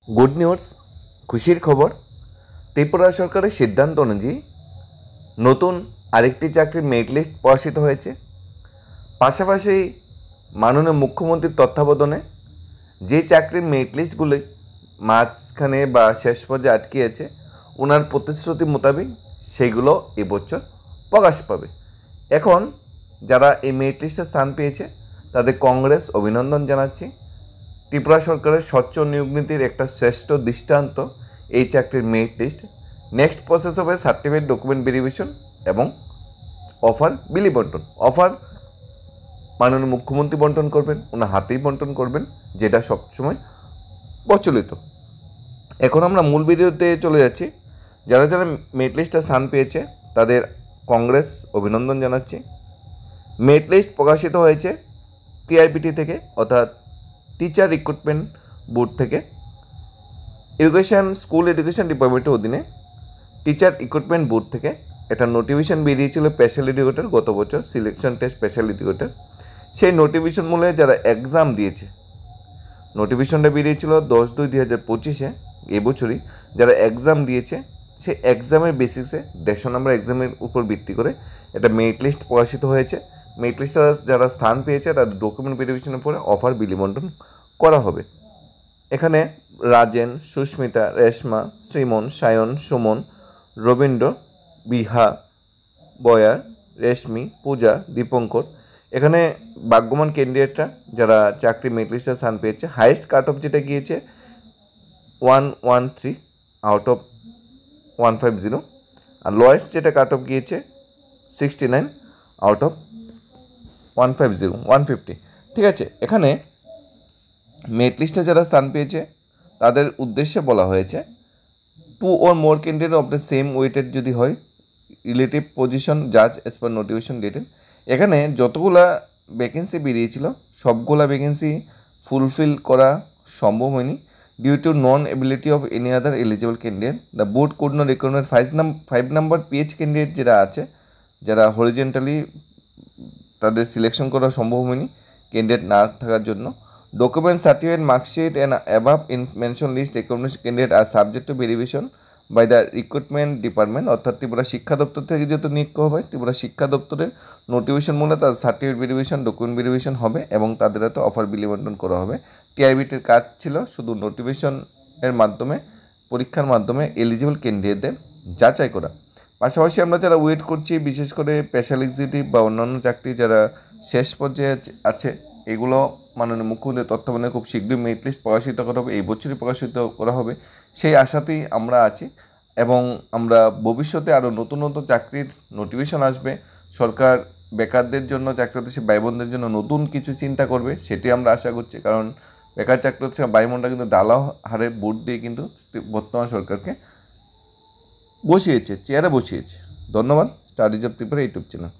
Good news, খুশির খবর। ত্রিপুরা সরকারের সিদ্ধান্ত অনুযায়ী নতুন আরেকটি চাকরির মেরিট লিস্ট প্রকাশিত হয়েছে। পাশাপাশি মাননীয় মুখ্যমন্ত্রীর তত্ত্বাবধানে যে চাকরির মেরিট লিস্টগুলি মাঝখানে বা শেষ পর্যায়ে আটকে আছে, ওনার প্রতিশ্রুতি মোতাবেক সেইগুলো এবছর প্রকাশ পাবে। এখন যারা এই মেরিট লিস্টে স্থান পেয়েছে তাদের কংগ্রেস অভিনন্দন জানাচ্ছি। ত্রিপুরা সরকারের স্বচ্ছ নিয়োগ নীতির একটা শ্রেষ্ঠ দৃষ্টান্ত এই চাকরির মেরিট লিস্ট। নেক্সট প্রসেস হবে সার্টিফিকেট ডকুমেন্ট ভেরিফিকেশন এবং অফার বিলি বন্টন। অফার মাননীয় মুখ্যমন্ত্রী বন্টন করবেন, ওনার হাতেই বন্টন করবেন, যেটা সবসময় প্রচলিত। এখন আমরা মূল ভিডিওতে চলে যাচ্ছি। যারা যারা মেরিট লিস্টে স্থান পেয়েছে তাদের কংগ্রেস অভিনন্দন জানাচ্ছি। মেরিট লিস্ট প্রকাশিত হয়েছে টিআইবিটি থেকে, অর্থাৎ টিচার রিক্রুটমেন্ট বোর্ড থেকে। স্কুল এডুকেশন ডিপার্টমেন্টের অধীনে টিচার রিক্রুটমেন্ট বোর্ড থেকে একটা নোটিফিকেশন বেরিয়েছিল স্পেশাল এডুকেটর, গত বছর সিলেকশন টেস্ট স্পেশাল এডুকেটর। সেই নোটিফিকেশন মূলে যারা এক্সাম দিয়েছে, নোটিফিকেশনটা বেরিয়েছিল 10/2/2025 এবছরই। যারা এক্সাম দিয়েছে সেই এক্সামের বেসিসে 150 নম্বর এক্সামের উপর ভিত্তি করে একটা মেরিট লিস্ট প্রকাশিত হয়েছে। মেরিট লিস্টে যারা স্থান পেয়েছে তাদের ডকুমেন্ট ভেরিফিকেশনের পরে অফার বিলি বন্টন করা হবে। এখানে রাজেন, সুস্মিতা, রেশমা, শ্রীমন, সায়ন, সুমন, রবীন্দ্র, বিহা, বয়ার, রেশমি, পূজা, দীপঙ্কর, এখানে ভাগ্যবান ক্যান্ডিডেটরা যারা চাকরি মেরিট লিস্টে স্থান পেয়েছে। হাইয়েস্ট কাট অফ যেটা গিয়েছে 113 আউট অফ 150, আর লোয়েস্ট যেটা কাট অফ গিয়েছে 69 আউট অফ 150। ঠিক আছে, এখানে মেরিট লিস্টে যারা স্থান পেয়েছে তাদের উদ্দেশ্যে বলা হয়েছে 2 or more candidate of the same weighted যদি হয় রিলেটিভ পজিশন জাজ এস পার নোটিফিকেশন ডেটেড। এখানে যতগুলা ভ্যাকেন্সি বেরিয়েছিল সবগুলা ভ্যাকেন্সি ফুলফিল করা সম্ভব হয়নি due to non ability of any other eligible candidate. The board could not recognize 5 number PH candidate যারা আছে, যারা হরিজেন্টালি তাদের সিলেকশন করা সম্ভব হয়নি ক্যান্ডিডেট না থাকার জন্য। Document, certificate, marksheet and above in mention list recognized candidate are subject to verification by the recruitment department. অর্থাৎ ত্রিপুরা শিক্ষা দপ্তর থেকে যেহেতু নিয়োগ হবে, ত্রিপুরা শিক্ষা দপ্তরের নোটিফিকেশন মূলে তাদের সার্টিফিকেট ভেরিফিকেশন, ডকুমেন্ট ভেরিফিকেশন হবে এবং তাদের হাতে অফার বিলি বন্টন করা হবে। টিআইবিটির কাজ ছিল শুধু নোটিফিকেশনের মাধ্যমে, পরীক্ষার মাধ্যমে এলিজিবল ক্যান্ডিডেটদের যাচাই করা। পাশাপাশি আমরা যারা ওয়েট করছি, বিশেষ করে স্পেশাল এক্সিকিউটিভ বা অন্যান্য চাকরি যারা শেষ পর্যায়ে আছে, এগুলো মাননীয় মুখ্যমন্ত্রীর তত্ত্বাবধানে খুব শীঘ্রই মেরিট লিস্ট প্রকাশিত করা হবে, এই বছরই প্রকাশিত করা হবে, সেই আশাতেই আমরা আছি। এবং আমরা ভবিষ্যতে আরও নতুন নতুন চাকরির নোটিফিকেশন আসবে। সরকার বেকারদের জন্য, চাকরিরত ভাই বোনদের জন্য নতুন কিছু চিন্তা করবে, সেটি আমরা আশা করছি। কারণ বেকার চাকরিরত ভাই বোনরা কিন্তু ডালা হারে ভোট দিয়ে কিন্তু বর্তমান সরকারকে বসিয়েছে, চেয়ারে বসিয়েছে। ধন্যবাদ। Studies of Tripura YouTube channel.